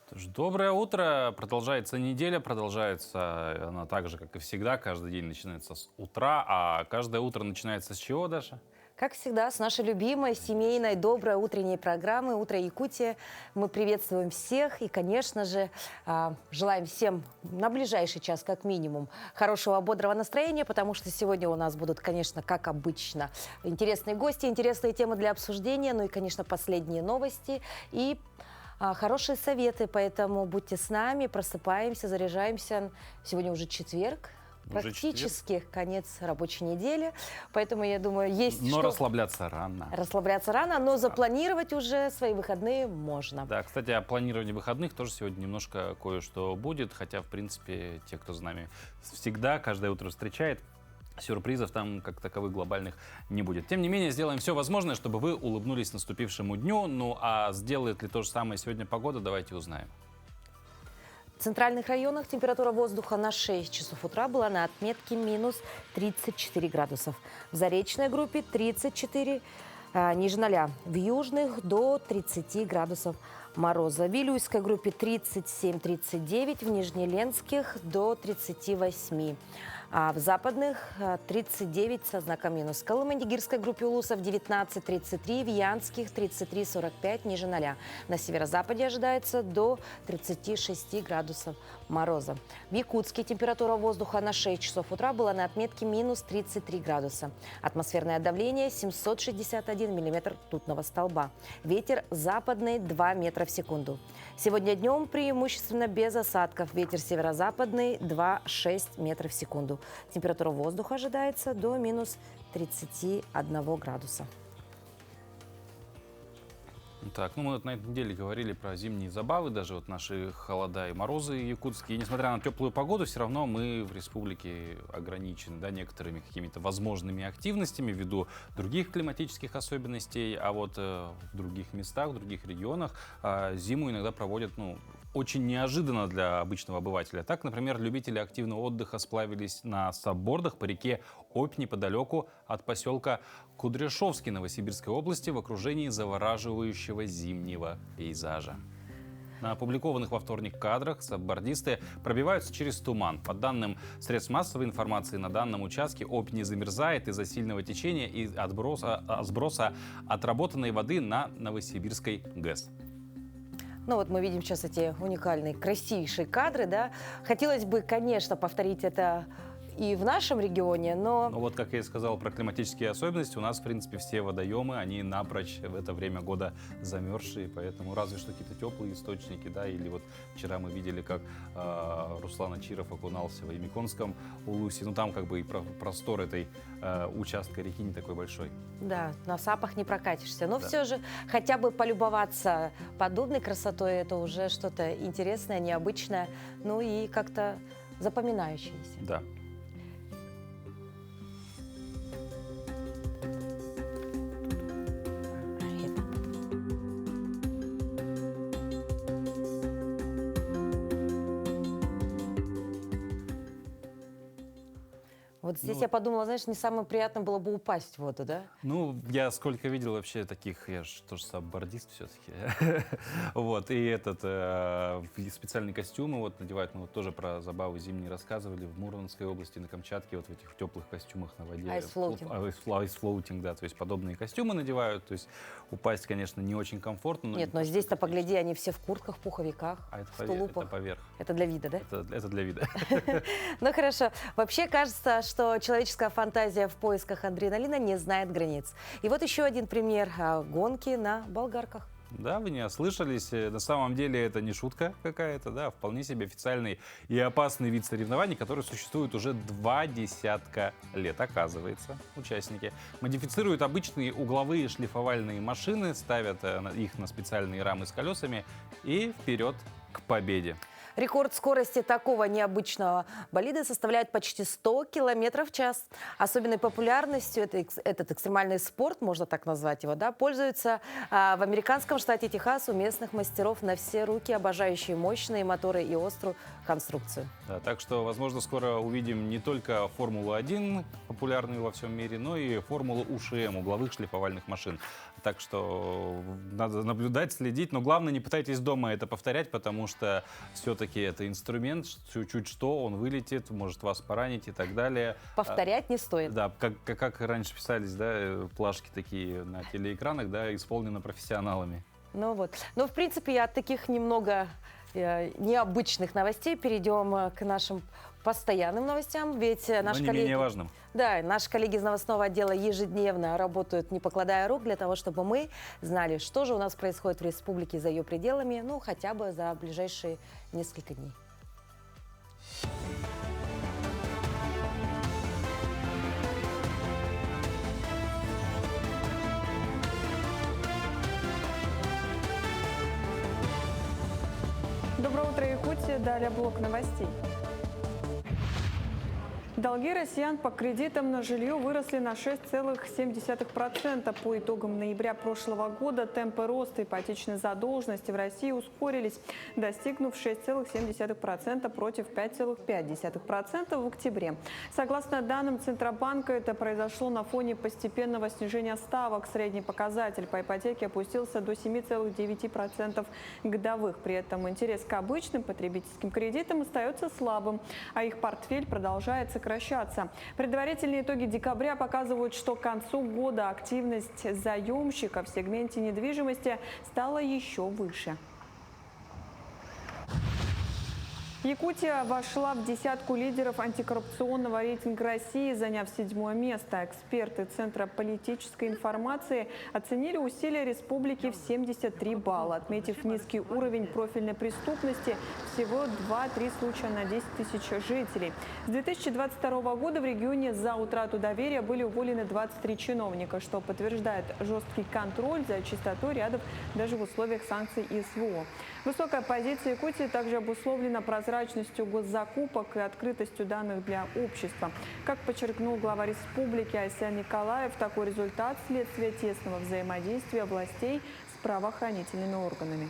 Что ж, доброе утро. Продолжается неделя, продолжается она так же, как и всегда. Каждый день начинается с утра, а каждое утро начинается с чего, Даша? Как всегда, с нашей любимой, семейной, доброй утренней программы «Утро Якутия». Мы приветствуем всех и, конечно же, желаем всем на ближайший час, как минимум, хорошего, бодрого настроения, потому что сегодня у нас будут, конечно, как обычно, интересные гости, интересные темы для обсуждения, ну и, конечно, последние новости и хорошие советы. Поэтому будьте с нами, просыпаемся, заряжаемся. Сегодня уже четверг. Уже Практически конец рабочей недели, поэтому, я думаю, есть Но что расслабляться рано. расслабляться рано, но запланировать уже свои выходные можно. Да, кстати, о планировании выходных тоже сегодня немножко кое-что будет, хотя, в принципе, те, кто с нами всегда, каждое утро встречает, сюрпризов там как таковых глобальных не будет. Тем не менее, сделаем все возможное, чтобы вы улыбнулись наступившему дню. Ну а сделает ли то же самое сегодня погода, давайте узнаем. В центральных районах температура воздуха на 6 часов утра была на отметке минус 34 градусов. В Заречной группе 34 ниже 0. В южных до 30 градусов мороза. В Вилюйской группе 37-39, в Нижнеленских до 38. А в западных 39 со знаком минус. В Колымане-Дигирской группе улусов 19-33, в Янских 33-45, ниже 0. На северо-западе ожидается до 36 градусов мороза. В Якутске температура воздуха на 6 часов утра была на отметке минус 33 градуса. Атмосферное давление 761 миллиметр ртутного столба. Ветер западный 2 метра в секунду. Сегодня днем преимущественно без осадков. Ветер северо-западный 2,6 метров в секунду. Температура воздуха ожидается до минус 31 градуса. Так, ну мы вот на этой неделе говорили про зимние забавы, даже вот наши холода и морозы якутские. И несмотря на теплую погоду, все равно мы в республике ограничены, да, некоторыми какими-то возможными активностями ввиду других климатических особенностей. А вот в других местах, в других регионах зиму иногда проводят, очень неожиданно для обычного обывателя. Так, например, любители активного отдыха сплавились на саббордах по реке Обь неподалеку от поселка Кудряшовский Новосибирской области в окружении завораживающего зимнего пейзажа. На опубликованных во вторник кадрах саббордисты пробиваются через туман. По данным средств массовой информации, на данном участке Обь не замерзает из-за сильного течения и сброса отработанной воды на Новосибирской ГЭС. Ну вот мы видим сейчас эти уникальные, красивейшие кадры, да. Хотелось бы, конечно, повторить это и в нашем регионе, но... Ну вот, как я и сказал про климатические особенности, у нас, в принципе, все водоемы, они напрочь в это время года замерзшие, поэтому разве что какие-то теплые источники, да, или вот вчера мы видели, как Руслан Ачиров окунался в Ямиконском улусе, там как бы и простор этой участка реки не такой большой. Да, на сапах не прокатишься, но Да. все же хотя бы полюбоваться подобной красотой, это уже что-то интересное, необычное, ну и как-то запоминающееся. Да. Вот здесь Ну я подумала, знаешь, не самое приятное было бы упасть в воду, да? Ну, я сколько видел вообще таких, я же тоже саббордист все-таки. Вот, и специальные костюмы вот надевают, мы вот тоже про забавы зимние рассказывали, в Мурманской области, на Камчатке, вот в этих теплых костюмах на воде. Айсфлоутинг. Айсфлоутинг, да, то есть подобные костюмы надевают, то есть упасть, конечно, не очень комфортно. Нет, но здесь-то погляди, они все в куртках, пуховиках, А это в тулупах. поверх. Это для вида, да? Это для вида. Ну хорошо. Вообще кажется, что человеческая фантазия в поисках адреналина не знает границ. И вот еще один пример гонки на болгарках. Да, вы не ослышались. На самом деле это не шутка какая-то, да, вполне себе официальный и опасный вид соревнований, который существует уже 20 лет, оказывается. Участники модифицируют обычные угловые шлифовальные машины, ставят их на специальные рамы с колесами и вперед к победе. Рекорд скорости такого необычного болида составляет почти 100 км в час. Особенной популярностью этот экстремальный спорт, можно так назвать его, да, пользуется в американском штате Техас у местных мастеров на все руки, обожающие мощные моторы и острую конструкцию. Да, так что, возможно, скоро увидим не только Формулу-1, популярную во всем мире, но и Формулу УШМ, угловых шлифовальных машин. Так что надо наблюдать, следить. Но главное, не пытайтесь дома это повторять, потому что все-таки это инструмент. Чуть что, он вылетит, может вас поранить и так далее. Повторять не стоит. Да, как раньше писались, да, плашки такие на телеэкранах, да, исполнены профессионалами. Ну вот. Но, в принципе, от таких немного необычных новостей перейдем к нашим постоянным новостям. Ведь Но наши не коллеги... менее важным. Да, наши коллеги из новостного отдела ежедневно работают, не покладая рук, для того, чтобы мы знали, что же у нас происходит в республике за ее пределами, ну, хотя бы за ближайшие несколько дней. Доброе утро, Якутия. Далее блок новостей. Долги россиян по кредитам на жилье выросли на 6,7%. По итогам ноября прошлого года темпы роста ипотечной задолженности в России ускорились, достигнув 6,7% против 5,5% в октябре. Согласно данным Центробанка, это произошло на фоне постепенного снижения ставок. Средний показатель по ипотеке опустился до 7,9% годовых. При этом интерес к обычным потребительским кредитам остается слабым, а их портфель продолжает сокращаться. Предварительные итоги декабря показывают, что к концу года активность заемщиков в сегменте недвижимости стала еще выше. Якутия вошла в десятку лидеров антикоррупционного рейтинга России, заняв 7-е место. Эксперты Центра политической информации оценили усилия республики в 73 балла, отметив низкий уровень профильной преступности, всего 2-3 случая на 10 тысяч жителей. С 2022 года в регионе за утрату доверия были уволены 23 чиновника, что подтверждает жесткий контроль за чистотой рядов даже в условиях санкций и СВО. Высокая позиция Якутии также обусловлена прозрачностью госзакупок и открытостью данных для общества. Как подчеркнул глава республики Айсен Николаев, такой результат – следствие тесного взаимодействия властей с правоохранительными органами.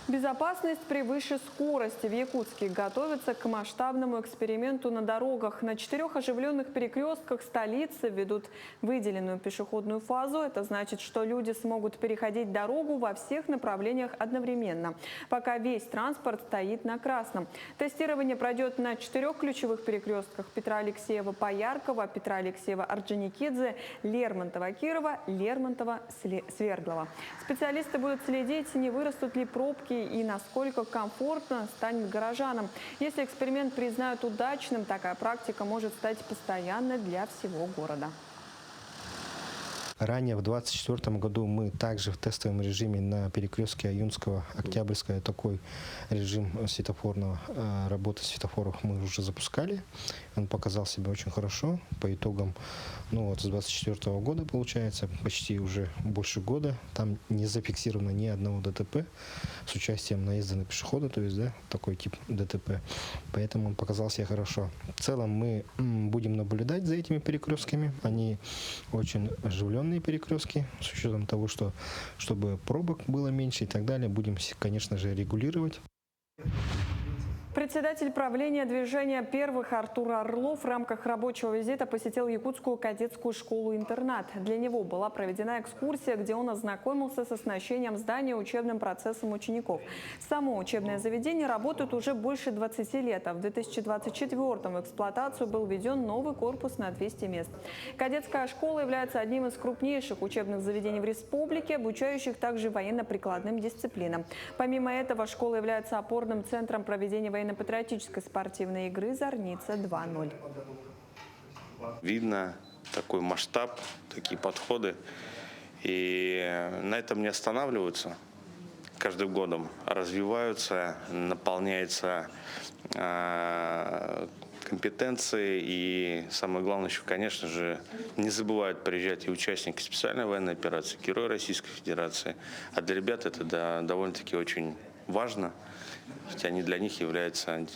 Безопасность превыше скорости. В Якутске готовятся к масштабному эксперименту на дорогах. На 4 оживленных перекрестках столицы ведут выделенную пешеходную фазу. Это значит, что люди смогут переходить дорогу во всех направлениях одновременно, пока весь транспорт стоит на красном. Тестирование пройдет на 4 ключевых перекрестках: Петра Алексеева-Пояркова, Петра Алексеева-Орджоникидзе, Лермонтова-Кирова, Лермонтова-Свердлова. Специалисты будут следить, не вырастут ли пробки и насколько комфортно станет горожанам. Если эксперимент признают удачным, такая практика может стать постоянной для всего города. Ранее в 2024 году мы также в тестовом режиме на перекрестке Аюнского, Октябрьская, такой режим светофорного, работы светофоров мы уже запускали. Он показал себя очень хорошо. По итогам, с 2024 года, получается, почти уже больше года, там не зафиксировано ни одного ДТП с участием наезда на пешехода, то есть, такой тип ДТП. Поэтому он показал себя хорошо. В целом мы будем наблюдать за этими перекрестками. Они очень оживленные перекрестки, с учетом того, что чтобы пробок было меньше и так далее, будем, конечно же, регулировать. Председатель правления движения «Первых» Артур Орлов в рамках рабочего визита посетил Якутскую кадетскую школу-интернат. Для него была проведена экскурсия, где он ознакомился с оснащением здания учебным процессом учеников. Само учебное заведение работает уже больше 20 лет, а в 2024-м в эксплуатацию был введен новый корпус на 200 мест. Кадетская школа является одним из крупнейших учебных заведений в республике, обучающих также военно-прикладным дисциплинам. Помимо этого, школа является опорным центром проведения военно-патриотической спортивной игры «Зорница 2.0». Видно такой масштаб, такие подходы. И на этом не останавливаются. Каждым годом развиваются, наполняются компетенции. И самое главное еще, конечно же, не забывают приезжать и участники специальной военной операции, герои Российской Федерации. А для ребят это довольно-таки очень важно. Ведь они для них являются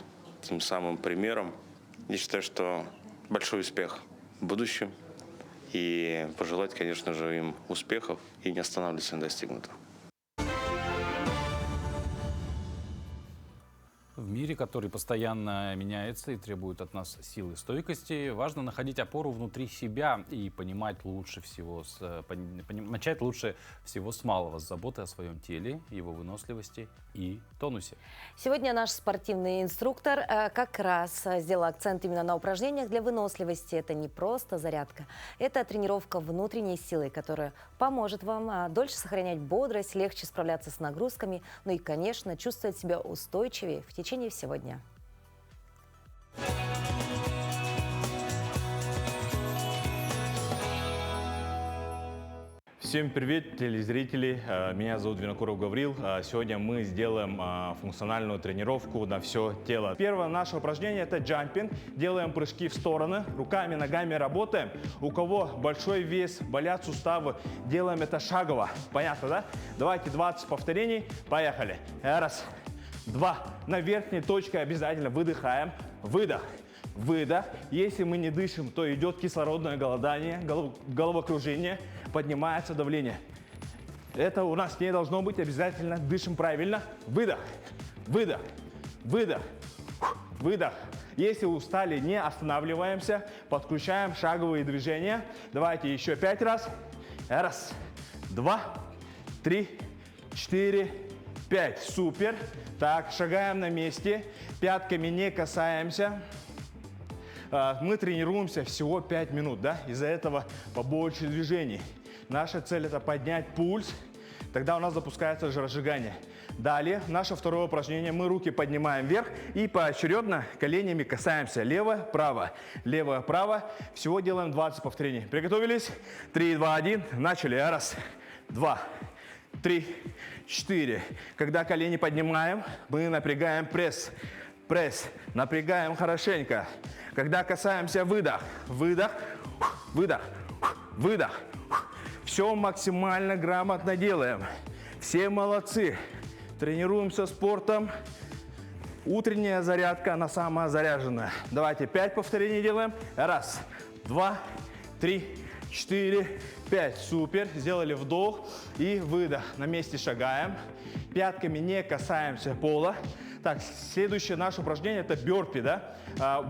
тем самым примером. Я считаю, что большой успех в будущем. И пожелать, конечно же, им успехов и не останавливаться на достигнутом. В мире мире, который постоянно меняется и требует от нас силы и стойкости, важно находить опору внутри себя и понимать лучше всего, начать лучше всего с малого, с заботы о своем теле, его выносливости и тонусе. Сегодня наш спортивный инструктор как раз сделал акцент именно на упражнениях для выносливости. Это не просто зарядка, это тренировка внутренней силы, которая поможет вам дольше сохранять бодрость, легче справляться с нагрузками, ну и, конечно, чувствовать себя устойчивее в течение всего дня. Всем привет, телезрители! Меня зовут Винокуров Гаврил. Сегодня мы сделаем функциональную тренировку на все тело. Первое наше упражнение – это джампинг. Делаем прыжки в стороны, руками, ногами работаем. У кого большой вес, болят суставы, делаем это шагово. Понятно, да? Давайте 20 повторений. Поехали. Раз, два. На верхней точке обязательно выдыхаем. Выдох. Выдох. Если мы не дышим, то идет кислородное голодание, головокружение, поднимается давление. Это у нас не должно быть. Обязательно дышим правильно. Выдох. Выдох. Выдох. Выдох. Если устали, не останавливаемся. Подключаем шаговые движения. Давайте еще 5 раз. Раз, два, три, 4, 5. Супер. Так, шагаем на месте. Пятками не касаемся. Мы тренируемся всего 5 минут, да? Из-за этого побольше движений. Наша цель – это поднять пульс. Тогда у нас запускается жиросжигание. Далее, наше второе упражнение. Мы руки поднимаем вверх и поочередно коленями касаемся. Лево, право, лево, право. Всего делаем 20 повторений. Приготовились? 3, 2, 1. Начали. Раз, два, 3, 4. Когда колени поднимаем, мы напрягаем пресс. Пресс. Напрягаем хорошенько. Когда касаемся, выдох. Выдох. Выдох. Выдох. Все максимально грамотно делаем. Все молодцы. Тренируемся спортом. Утренняя зарядка, она самая заряженная. Давайте 5 повторений делаем. Раз, два, 3, 4, 5. Супер. Сделали вдох и выдох. На месте шагаем. Пятками не касаемся пола. Так, следующее наше упражнение – это бёрпи, да?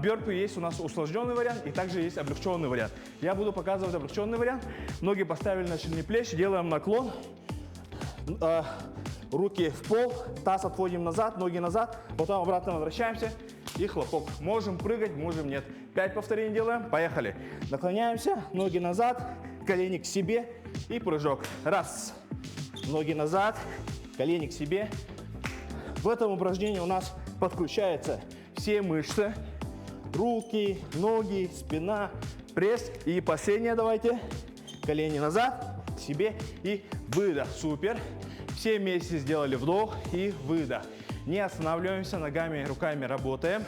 Бёрпи есть у нас усложненный вариант и также есть облегченный вариант. Я буду показывать облегченный вариант. Ноги поставили на ширину плеч, делаем наклон. Руки в пол, таз отводим назад, ноги назад, потом обратно возвращаемся и хлопок. Можем прыгать, можем нет. 5 повторений делаем, поехали. Наклоняемся, ноги назад, колени к себе и прыжок. Раз, ноги назад, колени к себе. В этом упражнении у нас подключаются все мышцы, руки, ноги, спина, пресс. И последнее давайте, колени назад, к себе и выдох. Супер. Все вместе сделали вдох и выдох. Не останавливаемся, ногами, руками работаем.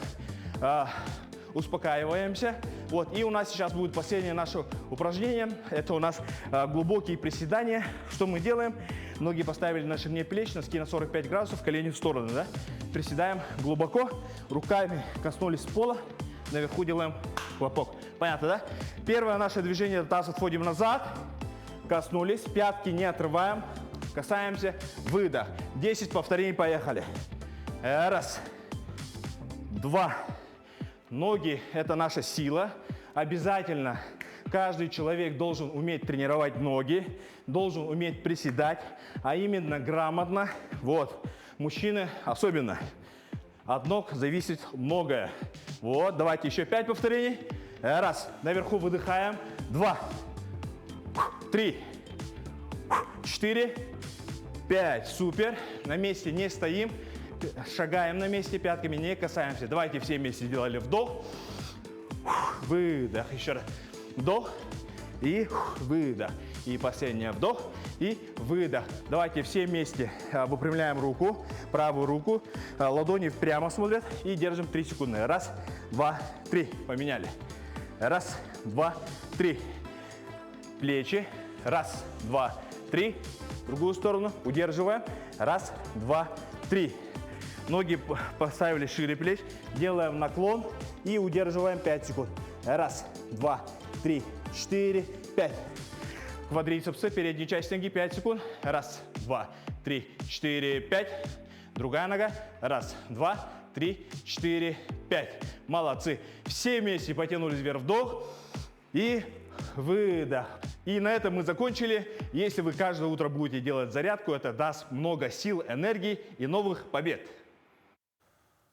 Успокаиваемся. Вот, и у нас сейчас будет последнее наше упражнение. Это у нас глубокие приседания. Что мы делаем? Ноги поставили на ширине плеч, носки на 45 градусов, колени в сторону. Да? Приседаем глубоко, руками коснулись пола, наверху делаем хлопок. Понятно, да? Первое наше движение, таз отводим назад, коснулись, пятки не отрываем, касаемся, выдох. 10 повторений, поехали. Раз, два. Ноги – это наша сила. Обязательно каждый человек должен уметь тренировать ноги, должен уметь приседать, а именно грамотно. Вот, мужчины особенно. От ног зависит многое. Вот, давайте еще 5 повторений. Раз, наверху выдыхаем. 2, 3, 4, 5. Супер. На месте не стоим. Шагаем на месте, пятками не касаемся. Давайте все вместе сделали вдох, выдох. Еще раз. Вдох и выдох. И последний вдох и выдох. Давайте все вместе выпрямляем руку, правую руку. Ладони прямо смотрят и держим 3 секунды. Раз, два, 3. Поменяли. Раз, два, 3. Плечи. Раз, два, 3. В другую сторону. Удерживаем. Раз, два, 3. Ноги поставили шире плеч, делаем наклон и удерживаем 5 секунд. Раз, два, 3, 4, 5. Квадрицепсы, передняя часть ноги, 5 секунд. Раз, два, 3, 4, 5. другая нога. Раз, два, три, четыре, пять. Молодцы. Все вместе потянулись вверх, вдох и выдох. И на этом мы закончили. Если вы каждое утро будете делать зарядку, это даст много сил, энергии и новых побед.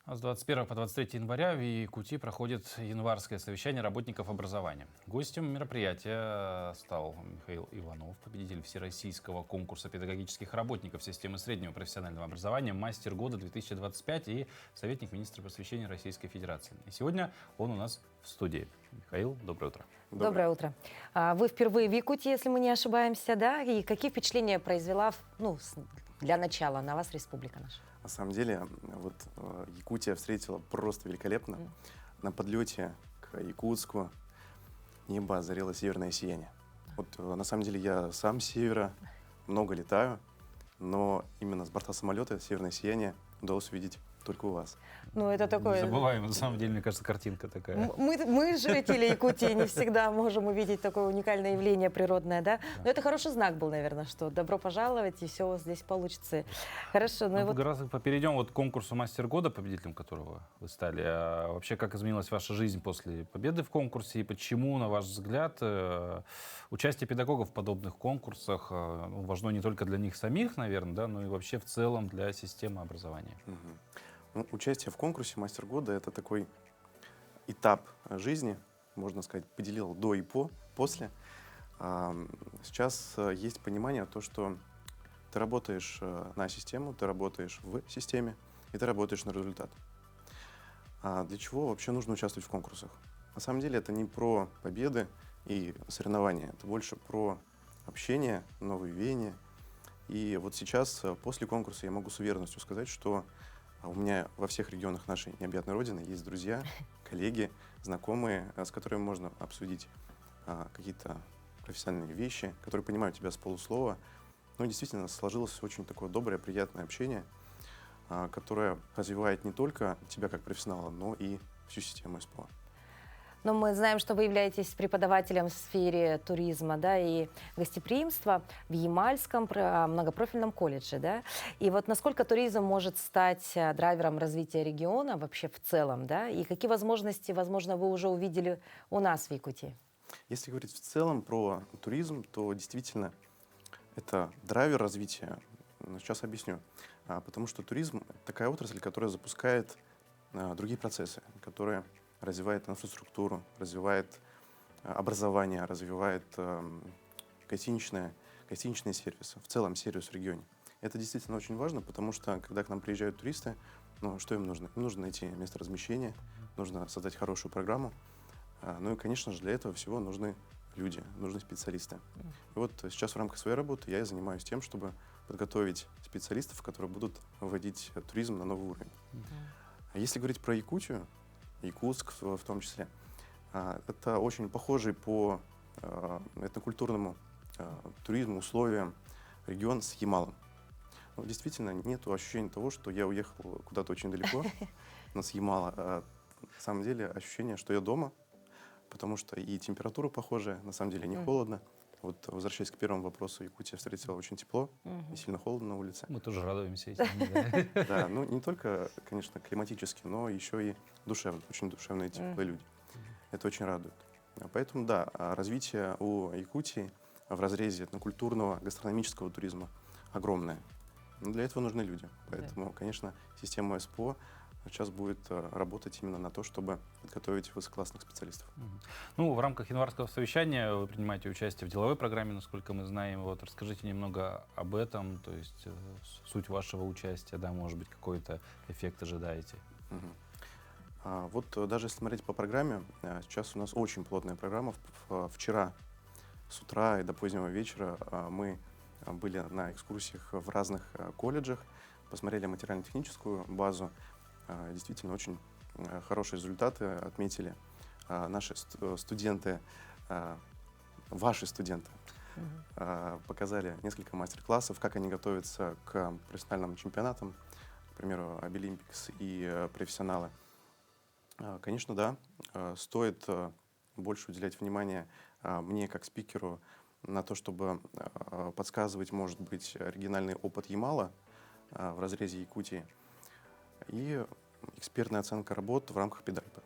А с 21 по 23 января в Якутии проходит январское совещание работников образования. Гостем мероприятия стал Михаил Иванов, победитель всероссийского конкурса педагогических работников системы среднего профессионального образования «Мастер года 2025» и советник министра просвещения Российской Федерации. И сегодня он у нас в студии. Михаил, доброе утро. Доброе утро. Вы впервые в Якутии, если мы не ошибаемся, да? И какие впечатления произвела, для начала на вас республика наша? На самом деле, вот Якутия встретила просто великолепно. На подлете к Якутску небо озарило северное сияние. Вот на самом деле я сам с севера, много летаю, но именно с борта самолета северное сияние удалось увидеть только у вас. Ну, это такое... Незабываемая, на самом деле, мне кажется, картинка такая. Мы, жители Якутии, не всегда можем увидеть такое уникальное явление природное, да? Но это хороший знак был, наверное, что добро пожаловать, и все у вас здесь получится. Хорошо, ну и вот... Перейдем вот к конкурсу «Мастер года», победителем которого вы стали. А вообще, как изменилась ваша жизнь после победы в конкурсе, и почему, на ваш взгляд, участие педагогов в подобных конкурсах важно не только для них самих, наверное, да, но и вообще в целом для системы образования? Ну, участие в конкурсе «Мастер года» — это такой этап жизни, можно сказать, поделил до и после. Сейчас есть понимание то, что ты работаешь на систему, ты работаешь в системе, и ты работаешь на результат. Для чего вообще нужно участвовать в конкурсах? На самом деле это не про победы и соревнования, это больше про общение, новые веяния. И вот сейчас, после конкурса, я могу с уверенностью сказать, что у меня во всех регионах нашей необъятной родины есть друзья, коллеги, знакомые, с которыми можно обсудить какие-то профессиональные вещи, которые понимают тебя с полуслова. Ну, действительно, сложилось очень такое доброе, приятное общение, которое развивает не только тебя как профессионала, но и всю систему СПО. Но мы знаем, что вы являетесь преподавателем в сфере туризма, да, и гостеприимства в Ямальском многопрофильном колледже, да. И вот насколько туризм может стать драйвером развития региона вообще в целом, да, и какие возможности, возможно, вы уже увидели у нас в Якутии? Если говорить в целом про туризм, то действительно это драйвер развития. Сейчас объясню. Потому что туризм — такая отрасль, которая запускает другие процессы, которая развивает инфраструктуру, развивает образование, развивает гостиничные сервисы, в целом сервис в регионе. Это действительно очень важно, потому что, когда к нам приезжают туристы, ну, что им нужно? Им нужно найти место размещения, нужно создать хорошую программу. Ну и, конечно же, для этого всего нужны люди, нужны специалисты. И вот сейчас в рамках своей работы я занимаюсь тем, чтобы подготовить специалистов, которые будут вводить туризм на новый уровень. А если говорить про Якутию, Якутск в том числе, это очень похожий по этнокультурному туризму, условиям регион с Ямалом. Ну, действительно, нет ощущения того, что я уехал куда-то очень далеко, но с Ямала. На самом деле ощущение, что я дома, потому что и температура похожая, на самом деле не холодно. Вот, возвращаясь к первому вопросу, Якутия встретила очень тепло, не сильно холодно на улице. Мы тоже радуемся этим. Да, ну не только, конечно, климатически, но еще и душевно. Очень душевные, теплые люди. Это очень радует. Поэтому, да, развитие у Якутии в разрезе этнокультурного, гастрономического туризма огромное. Но для этого нужны люди. Поэтому, конечно, система СПО сейчас будет работать именно на то, чтобы подготовить высококлассных специалистов. Ну, в рамках январского совещания вы принимаете участие в деловой программе, насколько мы знаем. Вот расскажите немного об этом, то есть суть вашего участия, да, может быть, какой-то эффект ожидаете? Вот даже если смотреть по программе, сейчас у нас очень плотная программа. Вчера с утра и до позднего вечера мы были на экскурсиях в разных колледжах, посмотрели материально-техническую базу. Действительно, очень хорошие результаты отметили наши студенты, ваши студенты. Показали несколько мастер-классов, как они готовятся к профессиональным чемпионатам, к примеру, Обилимпикс и профессионалы. Конечно, да, стоит больше уделять внимание мне как спикеру на то, чтобы подсказывать, может быть, оригинальный опыт Ямала, в разрезе Якутии, и экспертная оценка работ в рамках педальпа.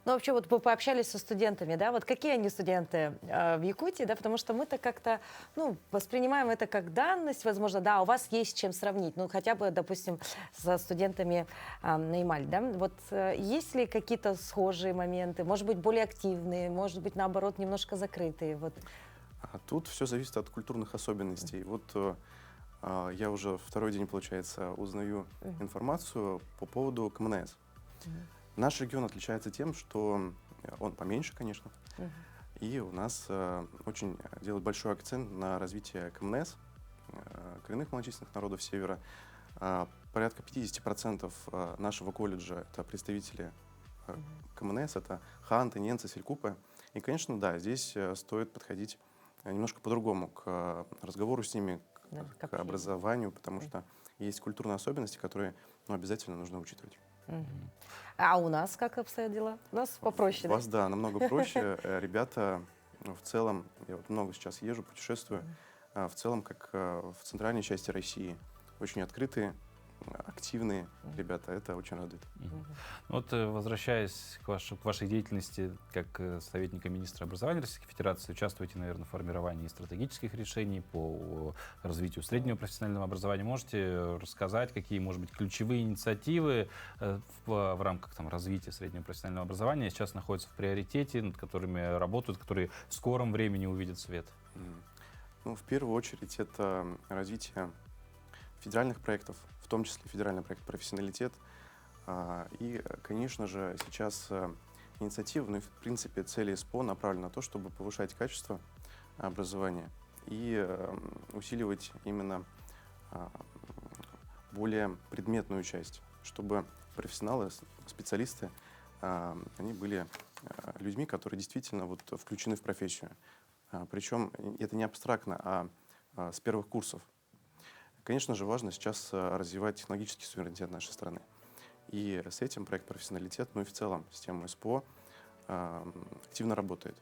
Ну, вообще, вот вы пообщались со студентами, да, вот какие они студенты в Якутии, да, потому что мы-то как-то, ну, воспринимаем это как данность, возможно, да, у вас есть с чем сравнить, ну, хотя бы, допустим, со студентами на Ямале, да, вот есть ли какие-то схожие моменты, может быть, более активные, может быть, наоборот, немножко закрытые, вот? А тут все зависит от культурных особенностей. Вот я уже второй день, получается, узнаю информацию по поводу КМНС. Наш регион отличается тем, что он поменьше, конечно, и у нас очень делают большой акцент на развитие КМНС, коренных малочисленных народов Севера. Порядка 50% нашего колледжа — это представители КМНС, это ханты, ненцы, селькупы. И, конечно, да, здесь стоит подходить немножко по-другому к разговору с ними, Да, к образованию, потому что есть культурные особенности, которые обязательно нужно учитывать. А у нас как обстоят дела? У нас попроще, У вас, да, намного проще. Ребята в целом, я вот много сейчас езжу, путешествую, в целом, как в центральной части России, очень открытые, активные ребята, это очень радует. Вот возвращаясь к вашей деятельности как советника министра образования Российской Федерации, участвуете, наверное, в формировании стратегических решений по развитию среднего профессионального образования. Можете рассказать, какие, может быть, ключевые инициативы в рамках там, развития среднего профессионального образования сейчас находятся в приоритете, над которыми работают, которые в скором времени увидят свет? Ну, в первую очередь, это развитие федеральных проектов, в том числе федеральный проект «Профессионалитет». И, конечно же, сейчас инициатива, ну и, в принципе, цели СПО направлены на то, чтобы повышать качество образования и усиливать именно более предметную часть, чтобы профессионалы, специалисты, они были людьми, которые действительно вот включены в профессию. Причем это не абстрактно, а с первых курсов. Конечно же, важно сейчас развивать технологический суверенитет нашей страны. И с этим проект «Профессионалитет», ну и в целом система СПО активно работает.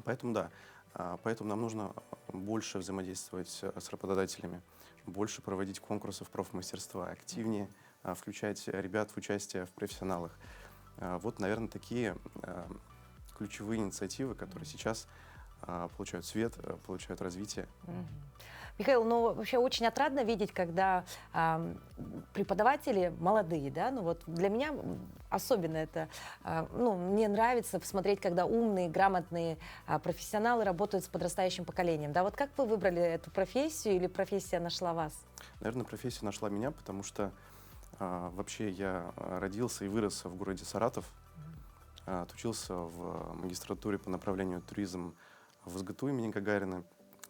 Поэтому да, поэтому нам нужно больше взаимодействовать с работодателями, больше проводить конкурсов профмастерства, активнее включать ребят в участие в профессионалах. Вот, наверное, такие ключевые инициативы, которые сейчас получают свет, получают развитие. Михаил, ну вообще очень отрадно видеть, когда преподаватели молодые, да, ну вот для меня особенно это, ну мне нравится посмотреть, когда умные, грамотные профессионалы работают с подрастающим поколением, да, вот как вы выбрали эту профессию или профессия нашла вас? Наверное, профессия нашла меня, потому что вообще я родился и вырос в городе Саратов, отучился в магистратуре по направлению туризм в СГТУ имени Гагарина,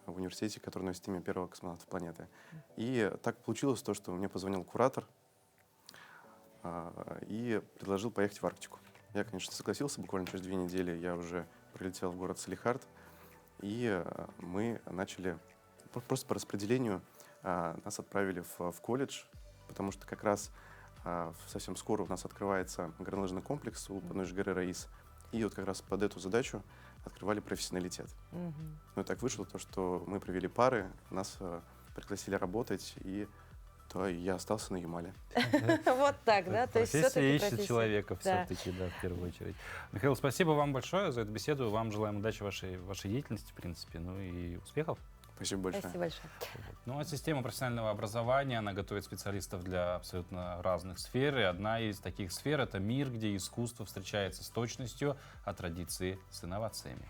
в университете, который носит имя первого космонавта планеты. И так получилось то, что мне позвонил куратор и предложил поехать в Арктику. Я, конечно, согласился, буквально через 2 недели я уже прилетел в город Салехард, и мы начали, просто по распределению нас отправили в колледж, потому что как раз совсем скоро у нас открывается горнолыжный комплекс у подножия горы Раис, и вот как раз под эту задачу открывали профессионалитет. Ну и так вышло то, что мы провели пары, нас пригласили работать, и то я остался на Ямале. Вот так, да? То есть Профессия все-таки ищет профессия. человека Да. все-таки, да, в первую очередь. Михаил, спасибо вам большое за эту беседу. Вам желаем удачи в вашей деятельности, в принципе, ну и успехов. Спасибо большое. Спасибо большое. Ну, а система профессионального образования, она готовит специалистов для абсолютно разных сфер. И одна из таких сфер — это мир, где искусство встречается с точностью, а традиции с инновациями.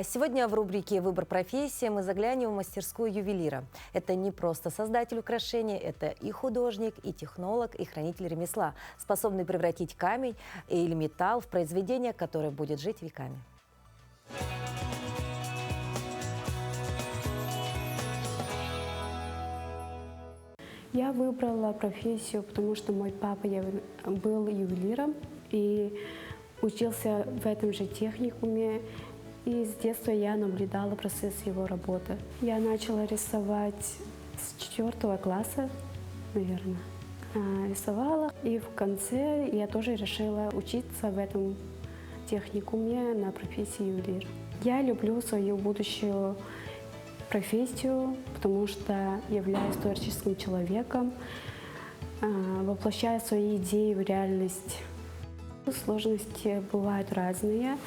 Сегодня в рубрике «Выбор профессии» мы заглянем в мастерскую ювелира. Это не просто создатель украшений, это и художник, и технолог, и хранитель ремесла, способный превратить камень или металл в произведение, которое будет жить веками. Я выбрала профессию, потому что мой папа был ювелиром и учился в этом же техникуме. И с детства я наблюдала процесс его работы. Я начала рисовать с 4 класса, наверное. Рисовала, и в конце я тоже решила учиться в этом техникуме на профессии ювелир. Я люблю свою будущую профессию, потому что являюсь творческим человеком, воплощаю свои идеи в реальность. Сложности бывают разные.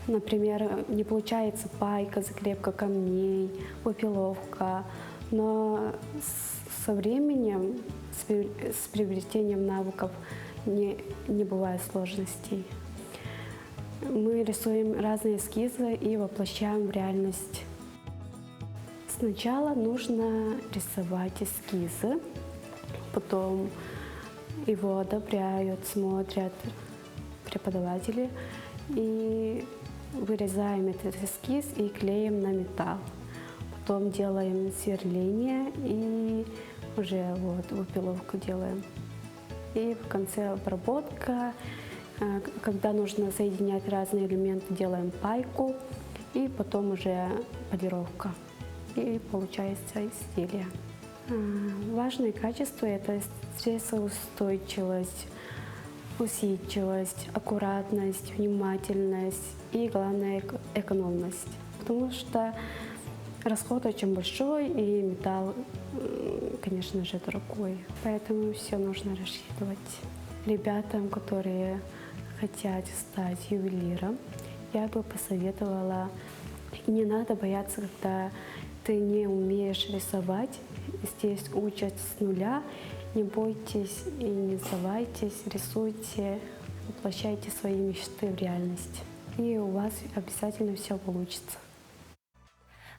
Например, не получается пайка, закрепка камней, выпиловка. Но со временем, с приобретением навыков не бывает сложностей. Мы рисуем разные эскизы и воплощаем в реальность. Сначала нужно рисовать эскизы, потом его одобряют, смотрят преподаватели, и вырезаем этот эскиз и клеим на металл. Потом делаем сверление и уже вот выпиловку делаем. И в конце обработка, когда нужно соединять разные элементы, делаем пайку, и потом уже полировка. И получается изделие. Важные качества — это стрессоустойчивость, усидчивость, аккуратность, внимательность и, главное, экономность. Потому что расход очень большой, и металл, конечно же, дорогой. Поэтому все нужно рассчитывать. Ребятам, которые хотят стать ювелиром, я бы посоветовала: не надо бояться, когда ты не умеешь рисовать. Здесь учат с нуля. Не бойтесь и не сдавайтесь, рисуйте, воплощайте свои мечты в реальность. И у вас обязательно все получится.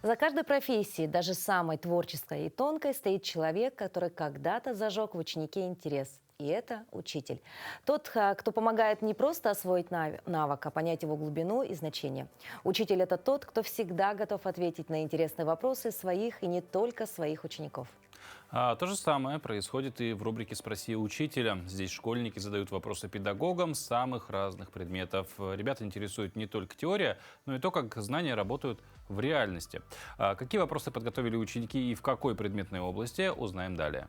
За каждой профессией, даже самой творческой и тонкой, стоит человек, который когда-то зажег в ученике интерес. И это учитель. Тот, кто помогает не просто освоить навык, а понять его глубину и значение. Учитель – это тот, кто всегда готов ответить на интересные вопросы своих и не только своих учеников. То же самое происходит и в рубрике «Спроси учителя». Здесь школьники задают вопросы педагогам самых разных предметов. Ребята интересует не только теория, но и то, как знания работают в реальности. Какие вопросы подготовили ученики и в какой предметной области, узнаем далее.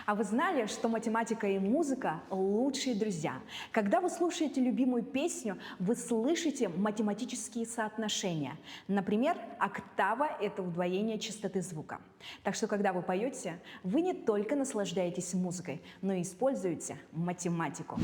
А вы знали, что математика и музыка – лучшие друзья? Когда вы слушаете любимую песню, вы слышите математические соотношения. Например, октава – это удвоение частоты звука. Так что, когда вы поете, вы не только наслаждаетесь музыкой, но и используете математику.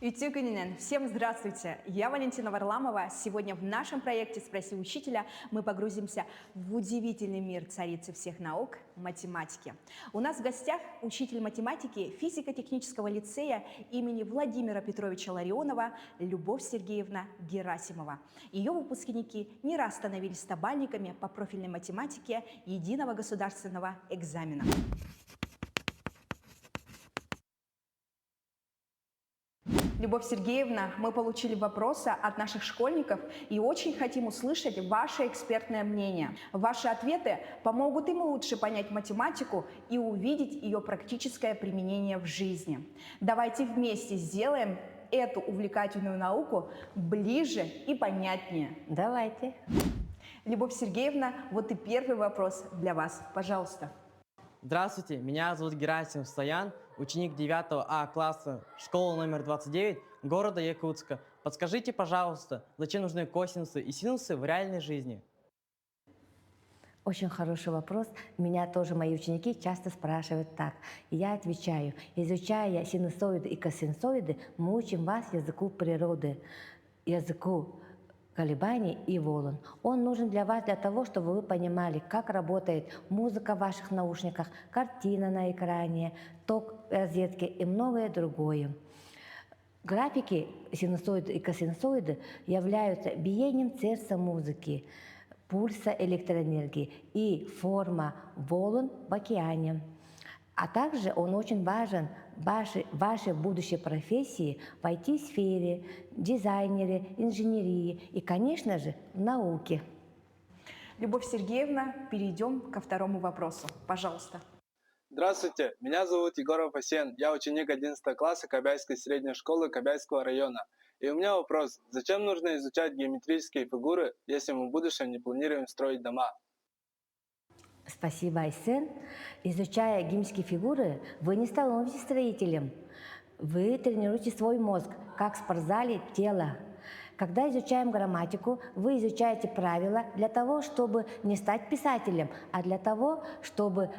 Ютюканинен, всем здравствуйте! Я Валентина Варламова. Сегодня в нашем проекте «Спроси учителя» мы погрузимся в удивительный мир царицы всех наук – математики. У нас в гостях учитель математики физико-технического лицея имени Владимира Петровича Ларионова Любовь Сергеевна Герасимова. Ее выпускники не раз становились стабальниками по профильной математике единого государственного экзамена. Любовь Сергеевна, мы получили вопросы от наших школьников и очень хотим услышать ваше экспертное мнение. Ваши ответы помогут им лучше понять математику и увидеть ее практическое применение в жизни. Давайте вместе сделаем эту увлекательную науку ближе и понятнее. Давайте. Любовь Сергеевна, вот и первый вопрос для вас. Пожалуйста. Здравствуйте, меня зовут Герасимов Стоян, ученик 9 А класса школы номер 29 города Якутска. Подскажите, пожалуйста, зачем нужны косинусы и синусы в реальной жизни? Очень хороший вопрос. Меня тоже мои ученики часто спрашивают так. И я отвечаю: изучая синусоиды и косинусоиды, мы учим вас языку природы, языку колебаний и волн. Он нужен для вас для того, чтобы вы понимали, как работает музыка в ваших наушниках, картина на экране, ток розетки и многое другое. Графики синусоиды и косинусоиды являются биением сердца музыки, пульса электроэнергии и форма волн в океане. А также он очень важен в вашей будущей профессии в IT-сфере, дизайнере, инженерии и, конечно же, в науке. Любовь Сергеевна, перейдем ко второму вопросу. Пожалуйста. Здравствуйте, меня зовут Егоров Асен, я ученик 11 класса Кобяйской средней школы Кобяйского района. И у меня вопрос: зачем нужно изучать геометрические фигуры, если мы в будущем не планируем строить дома? Спасибо, Айсен. Изучая гимнические фигуры, вы не становитесь строителем. Вы тренируете свой мозг, как в спортзале тело. Когда изучаем грамматику, вы изучаете правила для того, чтобы не стать писателем, а для того, чтобы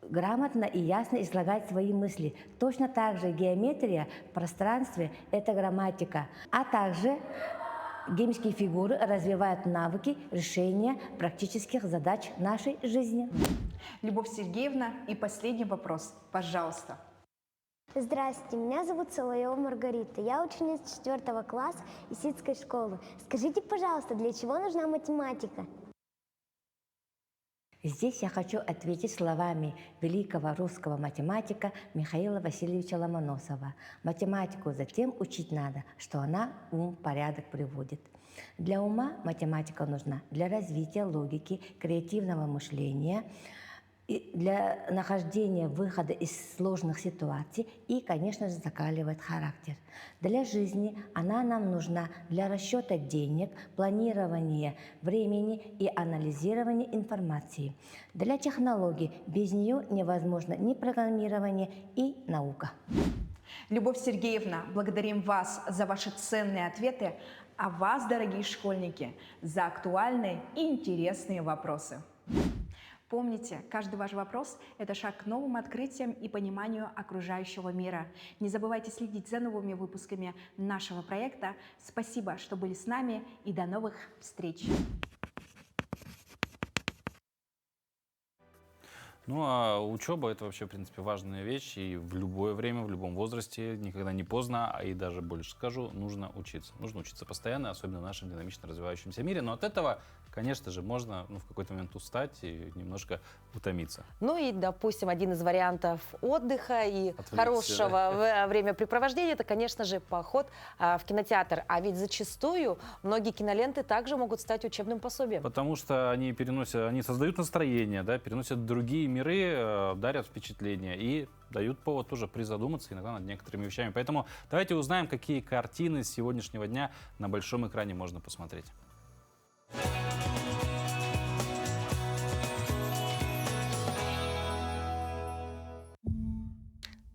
грамотно и ясно излагать свои мысли. Точно так же геометрия в пространстве – это грамматика. А также гимнические фигуры развивают навыки решения практических задач нашей жизни. Любовь Сергеевна, и последний вопрос, пожалуйста. Здравствуйте, меня зовут Соловьева Маргарита. Я ученица 4 класса Исидской школы. Скажите, пожалуйста, для чего нужна математика? Здесь я хочу ответить словами великого русского математика Михаила Васильевича Ломоносова. Математику затем учить надо, что она ум в порядок приводит. Для ума математика нужна для развития логики, креативного мышления, и для нахождения выхода из сложных ситуаций и, конечно же, закаливает характер. Для жизни она нам нужна для расчета денег, планирования времени и анализирования информации. Для технологий без нее невозможно ни программирование и наука. Любовь Сергеевна, благодарим вас за ваши ценные ответы, а вас, дорогие школьники, за актуальные и интересные вопросы. Помните, каждый ваш вопрос – это шаг к новым открытиям и пониманию окружающего мира. Не забывайте следить за новыми выпусками нашего проекта. Спасибо, что были с нами, и до новых встреч! Ну, а учеба – это вообще, в принципе, важная вещь, и в любое время, в любом возрасте, никогда не поздно, а и даже больше скажу, нужно учиться. Нужно учиться постоянно, особенно в нашем динамично развивающемся мире, но от этого, конечно же, можно в какой-то момент устать и немножко утомиться. Ну и, допустим, один из вариантов отдыха и Отвлечься, хорошего времяпрепровождения – это, конечно же, поход в кинотеатр. А ведь зачастую многие киноленты также могут стать учебным пособием. Потому что они создают настроение, да, переносят другие миры, дарят впечатления и дают повод тоже призадуматься иногда над некоторыми вещами. Поэтому давайте узнаем, какие картины с сегодняшнего дня на большом экране можно посмотреть.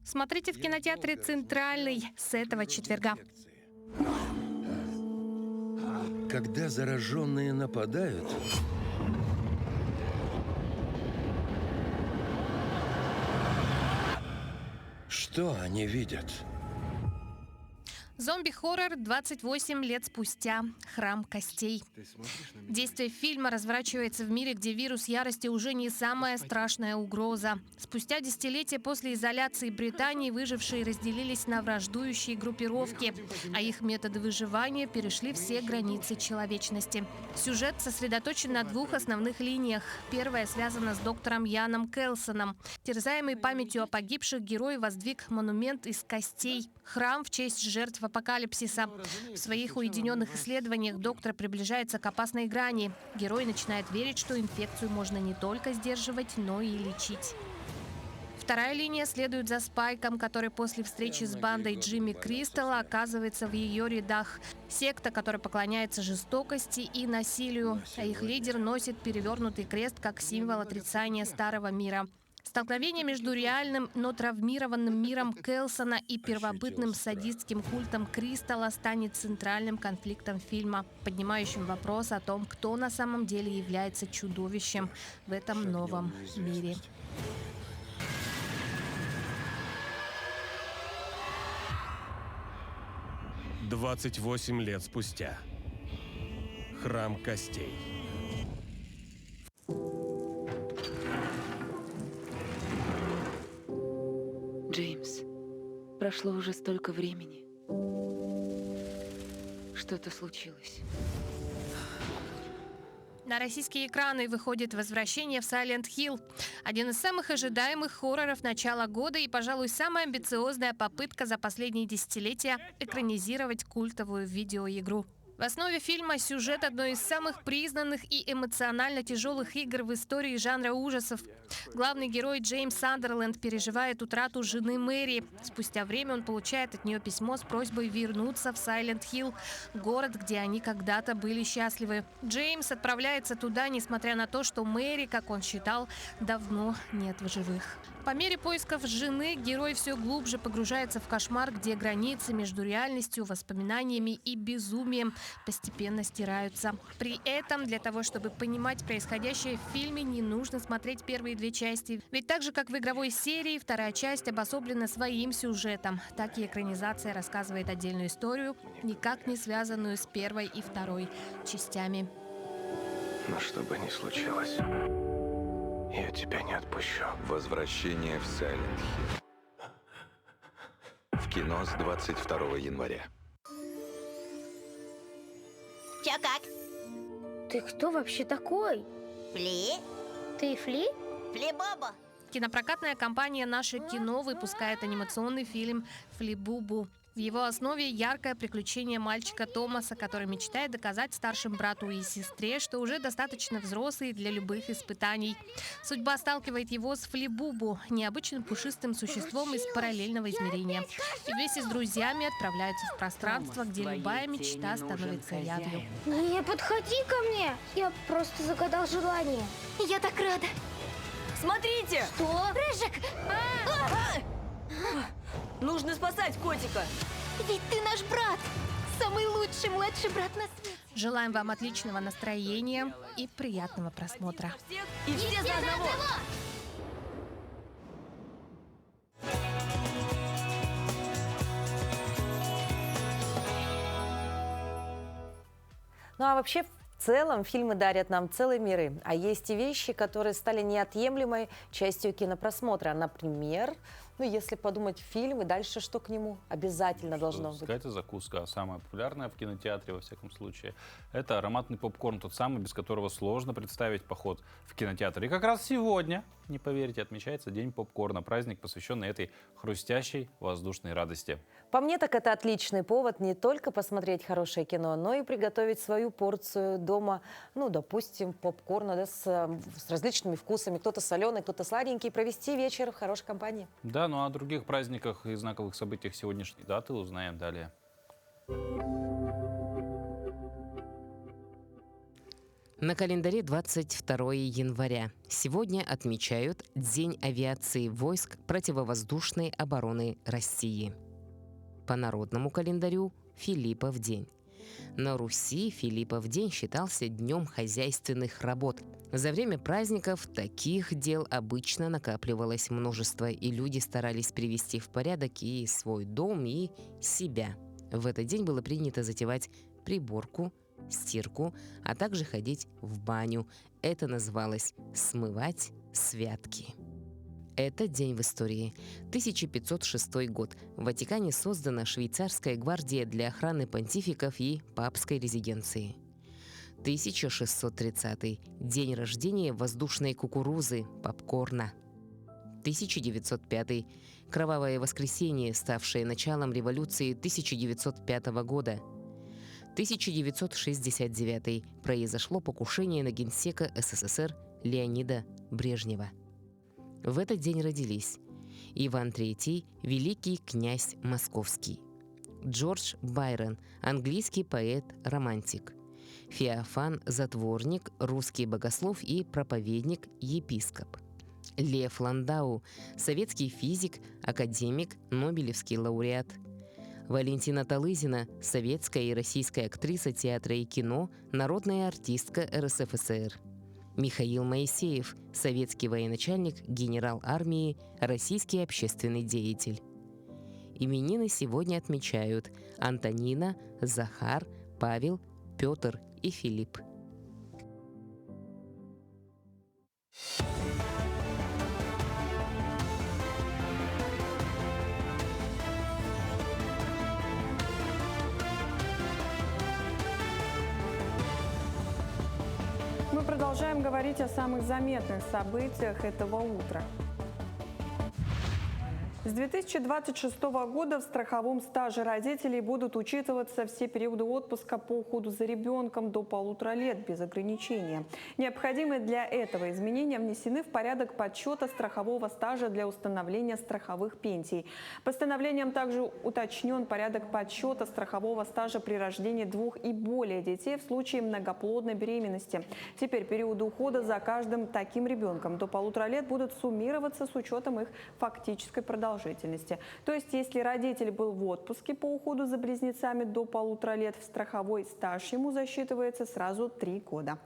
Смотрите в кинотеатре «Центральный» с этого четверга. Когда зараженные нападают, что они видят? Зомби-хоррор 28 лет спустя. Храм костей. Действие фильма разворачивается в мире, где вирус ярости уже не самая страшная угроза. Спустя десятилетия после изоляции Британии выжившие разделились на враждующие группировки, а их методы выживания перешли все границы человечности. Сюжет сосредоточен на двух основных линиях. Первая связана с доктором Яном Келсоном. Терзаемый памятью о погибших, герой воздвиг монумент из костей. Храм в честь жертв апокалипсиса. В своих уединенных исследованиях доктор приближается к опасной грани. Герой начинает верить, что инфекцию можно не только сдерживать, но и лечить. Вторая линия следует за Спайком, который после встречи с бандой Джимми Кристалла оказывается в ее рядах. Секта, которая поклоняется жестокости и насилию, а их лидер носит перевернутый крест как символ отрицания старого мира. Столкновение между реальным, но травмированным миром Келсона и первобытным садистским культом Кристалла станет центральным конфликтом фильма, поднимающим вопрос о том, кто на самом деле является чудовищем в этом новом мире. «28 лет спустя. Храм костей». Джеймс, прошло уже столько времени. Что-то случилось. На российские экраны выходит «Возвращение в Сайлент Хилл». Один из самых ожидаемых хорроров начала года и, пожалуй, самая амбициозная попытка за последние десятилетия экранизировать культовую видеоигру. В основе фильма сюжет одной из самых признанных и эмоционально тяжелых игр в истории жанра ужасов. Главный герой Джеймс Сандерленд переживает утрату жены Мэри. Спустя время он получает от нее письмо с просьбой вернуться в Сайленд-Хилл, город, где они когда-то были счастливы. Джеймс отправляется туда, несмотря на то, что Мэри, как он считал, давно нет в живых. По мере поисков жены герой все глубже погружается в кошмар, где границы между реальностью, воспоминаниями и безумием постепенно стираются. При этом для того, чтобы понимать происходящее в фильме, не нужно смотреть первые две части. Ведь так же, как в игровой серии, вторая часть обособлена своим сюжетом. Так и экранизация рассказывает отдельную историю, никак не связанную с первой и второй частями. Но что бы ни случилось, я тебя не отпущу. Возвращение в Сайленд-Хилл. В кино с 22 января. Чё как? Ты кто вообще такой? Фли? Ты Фли? Фли-Бобо. Кинопрокатная компания «Наше кино» выпускает анимационный фильм «Фли-Бубу». В его основе яркое приключение мальчика Томаса, который мечтает доказать старшим брату и сестре, что уже достаточно взрослый для любых испытаний. Судьба сталкивает его с Фли-Бубу, необычным пушистым существом из параллельного измерения. И вместе с друзьями отправляются в пространство, где любая мечта становится явью. Не подходи ко мне! Я просто загадал желание. Я так рада. Смотрите! Что? Рыжик! Нужно спасать котика! Ведь ты наш брат! Самый лучший младший брат на свете! Желаем вам отличного настроения и приятного просмотра. И все за одного! Ну а вообще, в целом, фильмы дарят нам целые миры. А есть и вещи, которые стали неотъемлемой частью кинопросмотра. Например, если подумать фильм, и дальше что к нему обязательно должно быть? Какая-то закуска, самая популярная в кинотеатре, во всяком случае. Это ароматный попкорн, тот самый, без которого сложно представить поход в кинотеатр. И как раз сегодня, не поверите, отмечается День попкорна, праздник, посвященный этой хрустящей воздушной радости. По мне, так это отличный повод не только посмотреть хорошее кино, но и приготовить свою порцию дома, допустим, попкорна с различными вкусами. Кто-то соленый, кто-то сладенький. Провести вечер в хорошей компании. Да, ну а о других праздниках и знаковых событиях сегодняшней даты узнаем далее. На календаре 22 января. Сегодня отмечают День авиации войск противовоздушной обороны России. По народному календарю Филиппов день. На Руси Филиппов день считался днем хозяйственных работ. За время праздников таких дел обычно накапливалось множество, и люди старались привести в порядок и свой дом, и себя. В этот день было принято затевать приборку, стирку, а также ходить в баню. Это называлось «смывать святки». Это день в истории. 1506 год. В Ватикане создана швейцарская гвардия для охраны понтификов и папской резиденции. 1630. День рождения воздушной кукурузы, попкорна. 1905. Кровавое воскресенье, ставшее началом революции 1905 года. 1969. Произошло покушение на генсека СССР Леонида Брежнева. В этот день родились Иван III, великий князь московский, Джордж Байрон, английский поэт-романтик, Феофан Затворник, русский богослов и проповедник-епископ, Лев Ландау, советский физик, академик, нобелевский лауреат, Валентина Талызина, советская и российская актриса театра и кино, народная артистка РСФСР. Михаил Моисеев, советский военачальник, генерал армии, российский общественный деятель. Именины сегодня отмечают Антонина, Захар, Павел, Петр и Филипп. Мы продолжаем говорить о самых заметных событиях этого утра. С 2026 года в страховом стаже родителей будут учитываться все периоды отпуска по уходу за ребенком до 1,5 лет без ограничения. Необходимые для этого изменения внесены в порядок подсчета страхового стажа для установления страховых пенсий. Постановлением также уточнен порядок подсчета страхового стажа при рождении 2 и более детей в случае многоплодной беременности. Теперь периоды ухода за каждым таким ребенком до 1,5 лет будут суммироваться с учетом их фактической продолжительности. То есть, если родитель был в отпуске по уходу за близнецами до 1,5 лет, в страховой стаж ему засчитывается сразу 3 года.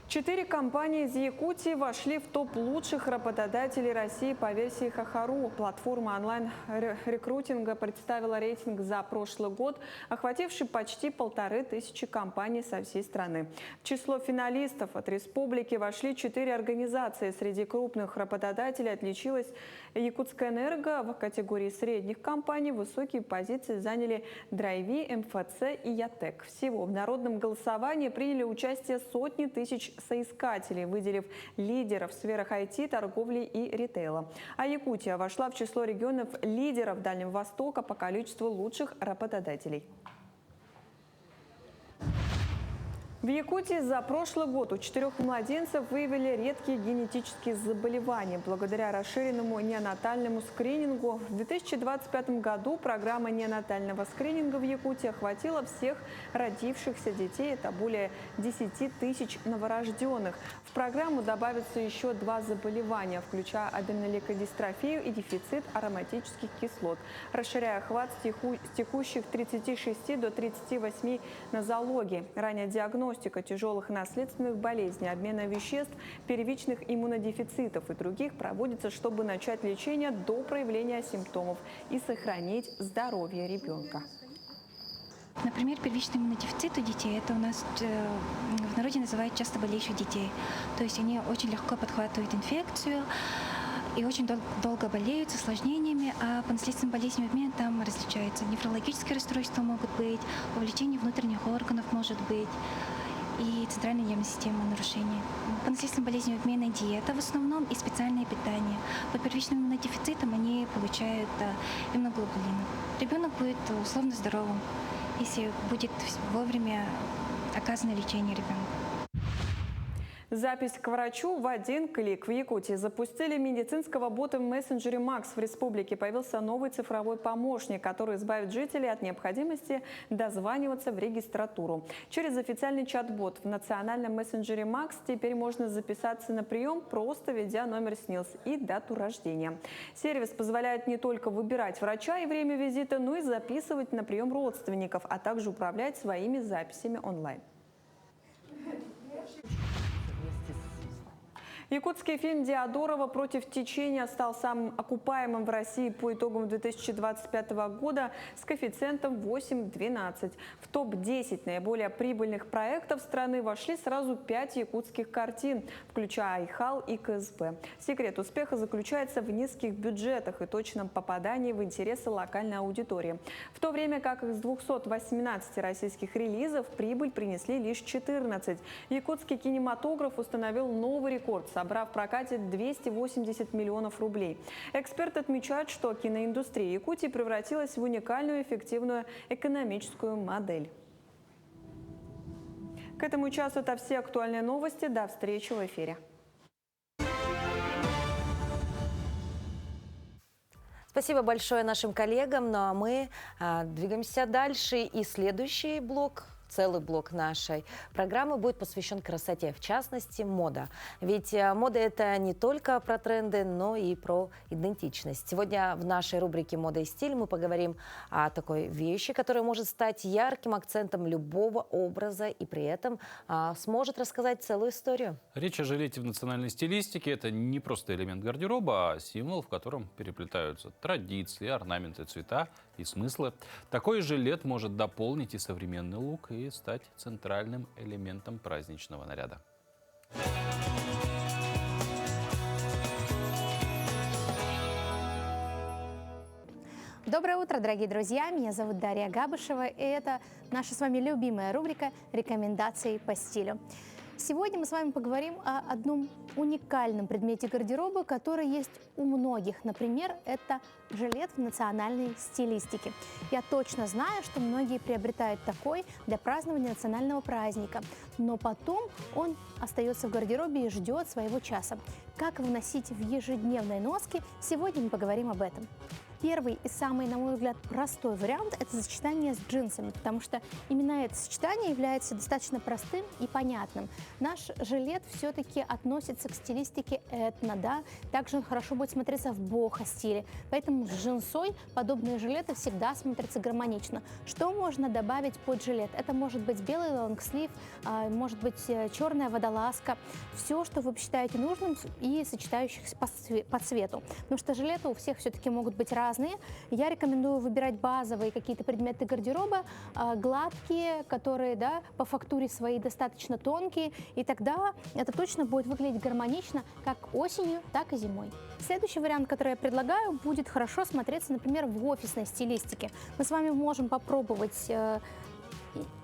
4 компании из Якутии вошли в топ лучших работодателей России по версии Хахару. Платформа онлайн-рекрутинга представила рейтинг за прошлый год, охвативший почти 1500 компаний со всей страны. В число финалистов от республики вошли 4 организации. Среди крупных работодателей отличилась Якутская энерго. В категории средних компаний высокие позиции заняли Драйви, МФЦ и Ятек. Всего в народном голосовании приняли участие сотни тысяч соискателей, выделив лидеров в сферах IT, торговли и ритейла. А Якутия вошла в число регионов лидеров Дальнего Востока по количеству лучших работодателей. В Якутии за прошлый год у 4 младенцев выявили редкие генетические заболевания. Благодаря расширенному неонатальному скринингу в 2025 году программа неонатального скрининга в Якутии охватила всех родившихся детей. Это более 10 тысяч новорожденных. В программу добавятся еще 2 заболевания, включая аденолейкодистрофию и дефицит ароматических кислот, расширяя охват с текущих 36 до 38 нозологий. Ранее диагностика тяжелых наследственных болезней, обмена веществ, первичных иммунодефицитов и других проводится, чтобы начать лечение до проявления симптомов и сохранить здоровье ребенка. Например, первичный иммунодефицит у детей – это у нас в народе называют часто болеющих детей. То есть они очень легко подхватывают инфекцию и очень долго болеют с осложнениями, а по наследственным болезням обмена там различаются. Неврологические расстройства могут быть, повлечение внутренних органов может быть и центральной нервной системы нарушения. По наследственным болезням обмена диета в основном и специальное питание. По первичным иммунодефицитам они получают иммуноглобулины. Ребенок будет условно здоровым, если будет вовремя оказано лечение ребенка. Запись к врачу в один клик. В Якутии запустили медицинского бота в мессенджере Макс. В республике появился новый цифровой помощник, который избавит жителей от необходимости дозваниваться в регистратуру. Через официальный чат-бот в национальном мессенджере Макс теперь можно записаться на прием, просто введя номер СНИЛС и дату рождения. Сервис позволяет не только выбирать врача и время визита, но и записывать на прием родственников, а также управлять своими записями онлайн. Якутский фильм «Диодорова против течения» стал самым окупаемым в России по итогам 2025 года с коэффициентом 8,12. В топ-10 наиболее прибыльных проектов страны вошли сразу 5 якутских картин, включая «Айхал» и КСБ. Секрет успеха заключается в низких бюджетах и точном попадании в интересы локальной аудитории. В то время как из 218 российских релизов прибыль принесли лишь 14. Якутский кинематограф установил новый рекорд, собрав в прокате 280 миллионов рублей. Эксперты отмечают, что киноиндустрия Якутии превратилась в уникальную эффективную экономическую модель. К этому часу это все актуальные новости. До встречи в эфире. Спасибо большое нашим коллегам. Ну а мы двигаемся дальше. И следующий блок, целый блок нашей программы будет посвящен красоте, в частности, мода. Ведь мода – это не только про тренды, но и про идентичность. Сегодня в нашей рубрике «Мода и стиль» мы поговорим о такой вещи, которая может стать ярким акцентом любого образа и при этом сможет рассказать целую историю. Речь о жилете в национальной стилистике – это не просто элемент гардероба, а символ, в котором переплетаются традиции, орнаменты, цвета и смыслы. Такой жилет может дополнить и современный лук, и стать центральным элементом праздничного наряда. Доброе утро, дорогие друзья! Меня зовут Дарья Габышева, и это наша с вами любимая рубрика «Рекомендации по стилю». Сегодня мы с вами поговорим о одном уникальном предмете гардероба, который есть у многих. Например, это жилет в национальной стилистике. Я точно знаю, что многие приобретают такой для празднования национального праздника, но потом он остается в гардеробе и ждет своего часа. Как его носить в ежедневной носке, сегодня мы поговорим об этом. Первый и самый, на мой взгляд, простой вариант – это сочетание с джинсами, потому что именно это сочетание является достаточно простым и понятным. Наш жилет все-таки относится к стилистике этно, да? Также он хорошо будет смотреться в бохо-стиле, поэтому с джинсой подобные жилеты всегда смотрятся гармонично. Что можно добавить под жилет? Это может быть белый лонгслив, может быть черная водолазка, все, что вы посчитаете нужным и сочетающихся по цвету, потому что жилеты у всех все-таки могут быть разные. Я рекомендую выбирать базовые какие-то предметы гардероба, гладкие, которые, да, по фактуре своей достаточно тонкие, и тогда это точно будет выглядеть гармонично как осенью, так и зимой. Следующий вариант, который я предлагаю, будет хорошо смотреться, например, в офисной стилистике. Мы с вами можем попробовать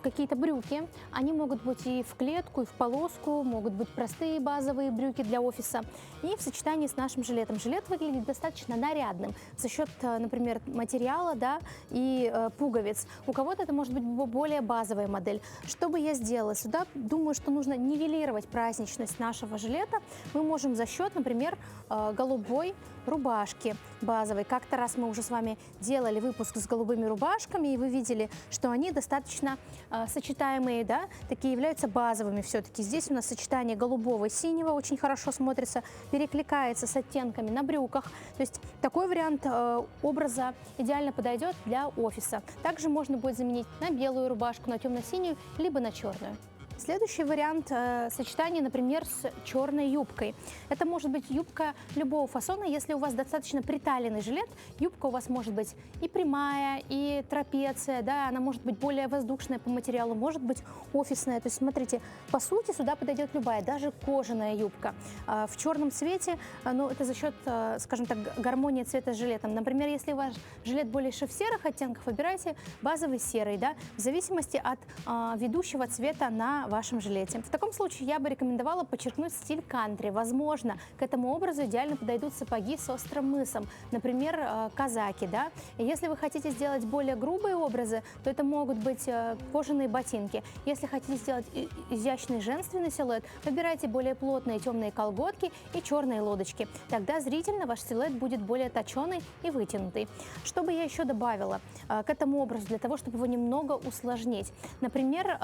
какие-то брюки. Они могут быть и в клетку, и в полоску, могут быть простые базовые брюки для офиса. И в сочетании с нашим жилетом. Жилет выглядит достаточно нарядным за счет, например, материала, да, и пуговиц. У кого-то это может быть более базовая модель. Что бы я сделала? Сюда, думаю, что нужно нивелировать праздничность нашего жилета. Мы можем за счет, например, голубой рубашки базовой. Как-то раз мы уже с вами делали выпуск с голубыми рубашками, и вы видели, что они достаточно сочетаемые, да, такие являются базовыми все-таки. Здесь у нас сочетание голубого и синего очень хорошо смотрится, перекликается с оттенками на брюках. То есть такой вариант образа идеально подойдет для офиса. Также можно будет заменить на белую рубашку, на темно-синюю, либо на черную. Следующий вариант сочетания, например, с черной юбкой. Это может быть юбка любого фасона. Если у вас достаточно приталенный жилет, юбка у вас может быть и прямая, и трапеция, да, она может быть более воздушная по материалу, может быть офисная. То есть, смотрите, по сути сюда подойдет любая, даже кожаная юбка. В черном цвете, ну, это за счет, скажем так, гармонии цвета с жилетом. Например, если ваш жилет больше в серых оттенках, выбирайте базовый серый, да, в зависимости от ведущего цвета на вашем жилете. В таком случае я бы рекомендовала подчеркнуть стиль кантри. Возможно, к этому образу идеально подойдут сапоги с острым мысом, например, казаки, да. И если вы хотите сделать более грубые образы, то это могут быть кожаные ботинки. Если хотите сделать изящный женственный силуэт, выбирайте более плотные темные колготки и черные лодочки. Тогда зрительно ваш силуэт будет более точеный и вытянутый. Что бы я еще добавила к этому образу, для того, чтобы его немного усложнить? Например,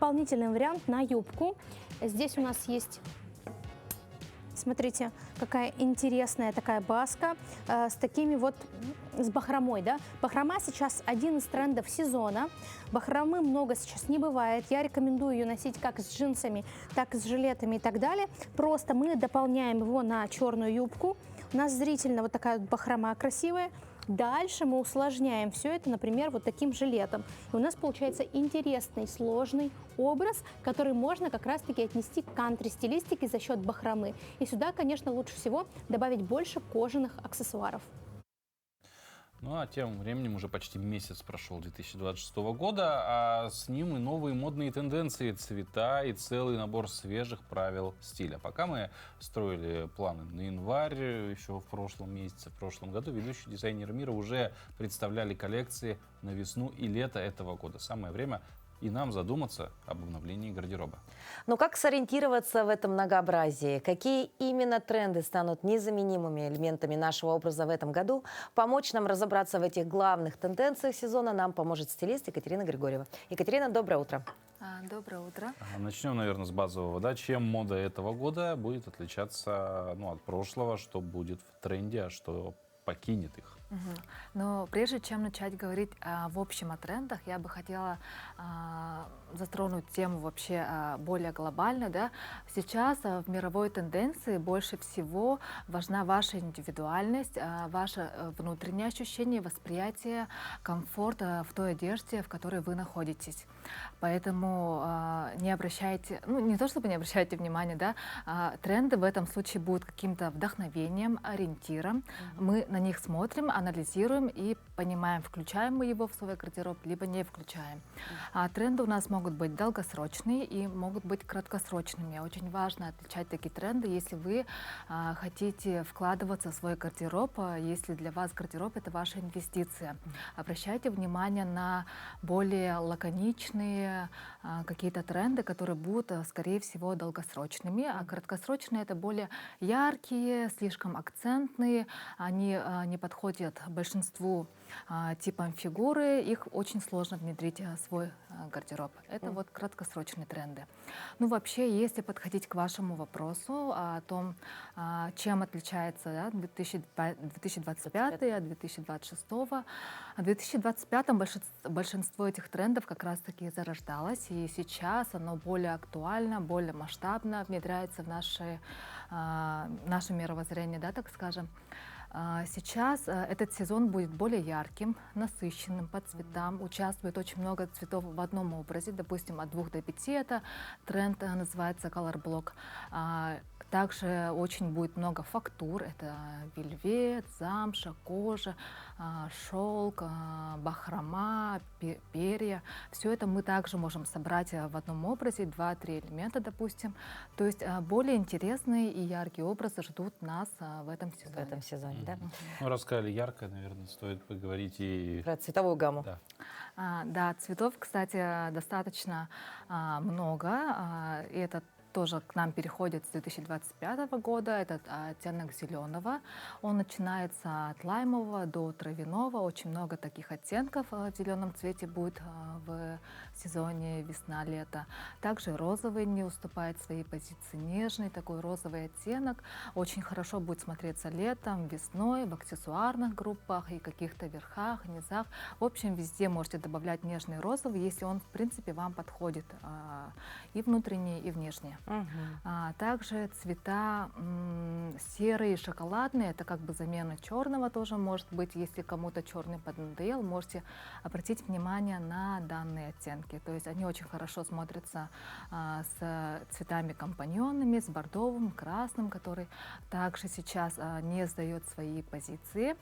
дополнительный вариант на юбку. Здесь у нас есть, смотрите, какая интересная такая баска с такими вот, с бахромой, да. Бахрома сейчас один из трендов сезона. Бахромы много сейчас не бывает. Я рекомендую ее носить как с джинсами, так и с жилетами и так далее. Просто мы дополняем его на черную юбку. У нас зрительно вот такая вот бахрома красивая. Дальше мы усложняем все это, например, вот таким жилетом. И у нас получается интересный, сложный образ, который можно как раз-таки отнести к кантри-стилистике за счет бахромы. И сюда, конечно, лучше всего добавить больше кожаных аксессуаров. Ну а тем временем уже почти месяц прошел 2026 года, а с ним и новые модные тенденции, цвета и целый набор свежих правил стиля. Пока мы строили планы на январь, еще в прошлом месяце, в прошлом году, ведущие дизайнеры мира уже представляли коллекции на весну и лето этого года. Самое время и нам задуматься об обновлении гардероба. Но как сориентироваться в этом многообразии? Какие именно тренды станут незаменимыми элементами нашего образа в этом году? Помочь нам разобраться в этих главных тенденциях сезона нам поможет стилист Екатерина Григорьева. Екатерина, доброе утро. Доброе утро. Начнем, наверное, с базового. Да? Чем мода этого года будет отличаться от прошлого? Что будет в тренде, а что покинет их? Но прежде чем начать говорить в общем о трендах, я бы хотела затронуть тему вообще более глобально. Да? Сейчас в мировой тенденции больше всего важна ваша индивидуальность, ваше внутреннее ощущение, восприятие, комфорта в той одежде, в которой вы находитесь. Поэтому не обращайте, не то чтобы не обращайте внимания, да, тренды в этом случае будут каким-то вдохновением, ориентиром. Мы на них смотрим, анализируем и понимаем, включаем мы его в свой гардероб, либо не включаем. Тренды у нас могут быть долгосрочные и могут быть краткосрочными. Очень важно отличать такие тренды, если вы хотите вкладываться в свой гардероб, если для вас гардероб — это ваша инвестиция. Обращайте внимание на более лаконичные какие-то тренды, которые будут, скорее всего, долгосрочными, а краткосрочные — это более яркие, слишком акцентные, они не подходят большинству типам фигуры, их очень сложно внедрить в свой гардероб. Это вот краткосрочные тренды. Ну, вообще, если подходить к вашему вопросу о том, чем отличается 2025 от 2026, в 2025 большинство этих трендов как раз-таки зарождалось, и сейчас оно более актуально, более масштабно внедряется в наше мировоззрение, да, так скажем. Сейчас этот сезон будет более ярким, насыщенным по цветам. Участвует очень много цветов в одном образе, допустим, от 2 до 5. Это тренд называется Color Block. Также очень будет много фактур. Это вельвет, замша, кожа, шелк, бахрома, перья. Все это мы также можем собрать в одном образе, 2-3 элемента, допустим. То есть более интересные и яркие образы ждут нас в этом сезоне. В этом сезоне, да? Ну, раз сказали яркое, наверное, стоит поговорить и... Про цветовую гамму. Да. Да, цветов, кстати, достаточно много. И это тоже к нам переходит с 2025 года. Этот оттенок зеленого. Он начинается от лаймового до травяного. Очень много таких оттенков в зеленом цвете будет в сезоне весна-лето. Также розовый не уступает своей позиции. Нежный такой розовый оттенок. Очень хорошо будет смотреться летом, весной, в аксессуарных группах и каких-то верхах, низах. В общем, везде можете добавлять нежный розовый, если он, в принципе, вам подходит и внутренний, и внешний. Также цвета серые и шоколадные, это как бы замена черного тоже может быть. Если кому-то черный поднадоел, можете обратить внимание на данные оттенки. То есть они очень хорошо смотрятся с цветами-компаньонами, с бордовым, красным, который также сейчас не сдает свои позиции.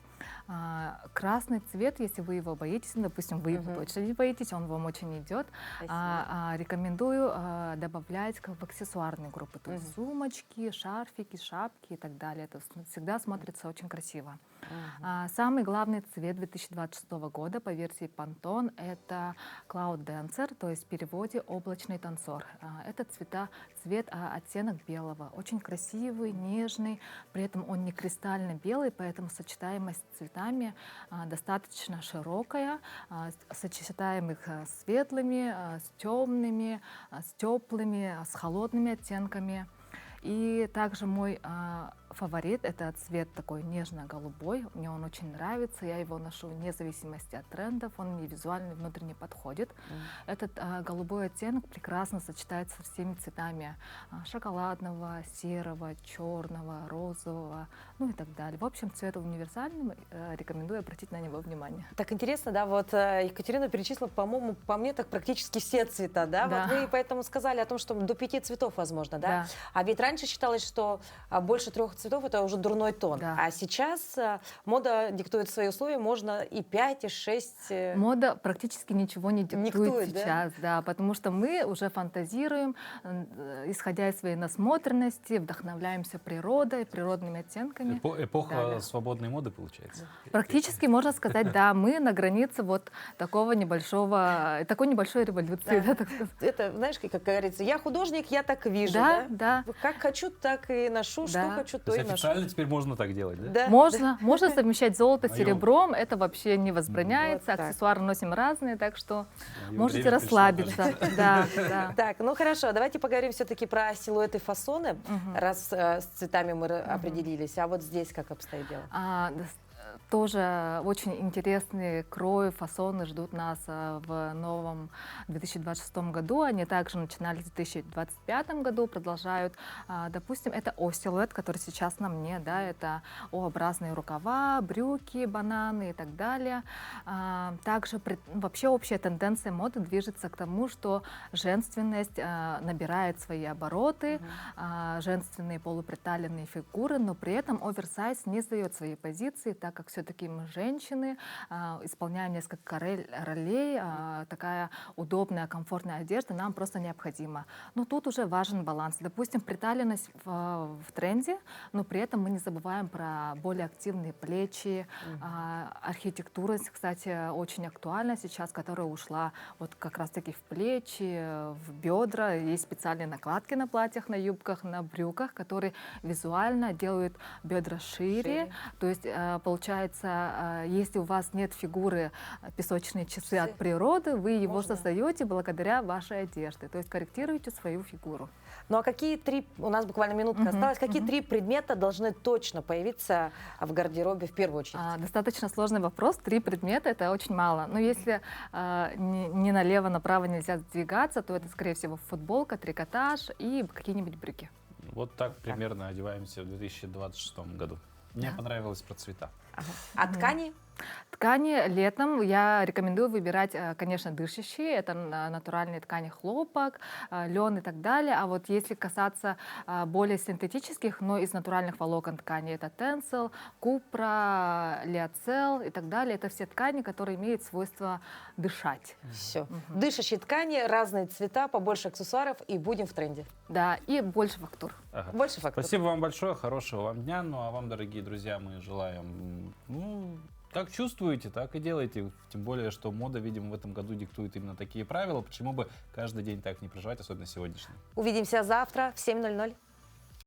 Красный цвет, если вы его боитесь, допустим, вы его точно не боитесь, он вам очень идет, рекомендую добавлять в аксессуарные группы, то есть сумочки, шарфики, шапки и так далее. Это всегда смотрится очень красиво. Самый главный цвет 2026 года по версии Pantone — это Cloud Dancer, то есть в переводе облачный танцор. Это цвет оттенок белого, очень красивый, нежный, при этом он не кристально белый, поэтому сочетаемость с цветами достаточно широкая. Сочетаем их с светлыми, с темными, с теплыми, с холодными оттенками. И также мой фаворит — это цвет такой нежно-голубой. Мне он очень нравится, я его ношу вне зависимости от трендов, он мне визуально и внутренне подходит. Этот голубой оттенок прекрасно сочетается со всеми цветами шоколадного, серого, черного, розового, ну и так далее. В общем, цвет универсальный, рекомендую обратить на него внимание. Так интересно, да, вот Екатерина перечислила, по-моему, по мне так практически все цвета, да? Да. Вот вы поэтому сказали о том, что до 5 цветов возможно, да? Да. А ведь раньше считалось, что больше 3 цветов это уже дурной тон. Да. А сейчас мода диктует свои условия, можно и 5, и 6. Мода практически ничего не диктует да? сейчас, да, потому что мы уже фантазируем, исходя из своей насмотренности, вдохновляемся природой, природными оттенками. Эпоха свободной моды, получается. Практически можно сказать, да, мы на границе вот такой небольшой революции. Да. Да, так сказать. Это, знаешь, как говорится, я художник, я так вижу. Да, Да? Как хочу, так и ношу, что хочу, то и ношу. Официально теперь можно так делать, да? Да. Можно совмещать золото с Моё- серебром, это вообще не возбраняется, Вот так. аксессуары носим разные, так что Моё можете время пришло, расслабиться. Да, да. Так, ну хорошо, давайте поговорим все-таки про силуэты, фасоны, раз с цветами мы определились. А вот здесь как обстоит дело? Тоже очень интересные крои, фасоны ждут нас в новом 2026 году. Они также начинались в 2025 году, продолжают. Допустим, это О-силуэт, который сейчас на мне, да, это О-образные рукава, брюки, бананы и так далее. Также вообще общая тенденция моды движется к тому, что женственность набирает свои обороты, женственные полуприталенные фигуры, но при этом оверсайз не сдает свои позиции, так как как все-таки мы женщины, исполняем несколько ролей, такая удобная, комфортная одежда нам просто необходима. Но тут уже важен баланс. Допустим, приталенность в тренде, но при этом мы не забываем про более активные плечи. Архитектура, кстати, очень актуальна сейчас, которая ушла вот как раз-таки в плечи, в бедра. Есть специальные накладки на платьях, на юбках, на брюках, которые визуально делают бедра шире. То есть, получается, если у вас нет фигуры песочные часы от природы, вы его создаете благодаря вашей одежде. То есть корректируете свою фигуру. Ну а какие три, у нас буквально минутка осталась, какие три предмета должны точно появиться в гардеробе в первую очередь? Достаточно сложный вопрос. 3 предмета — это очень мало. Но если не налево-направо нельзя сдвигаться, то это, скорее всего, футболка, трикотаж и какие-нибудь брюки. Вот так примерно одеваемся в 2026 году. Мне понравилось про цвета. А ткани? Ткани летом я рекомендую выбирать, конечно, дышащие. Это натуральные ткани, хлопок, лен и так далее. А вот если касаться более синтетических, но из натуральных волокон ткани, это тенсел, купра, лиоцел и так далее. Это все ткани, которые имеют свойство дышать. Все. Дышащие ткани, разные цвета, побольше аксессуаров, и будем в тренде. Да, и больше фактур. Ага. Больше фактур. Спасибо вам большое, хорошего вам дня. Ну а вам, дорогие друзья, мы желаем, как чувствуете, так и делайте. Тем более, что мода, видимо, в этом году диктует именно такие правила. Почему бы каждый день так не проживать, особенно сегодняшний? Увидимся завтра в 7:00.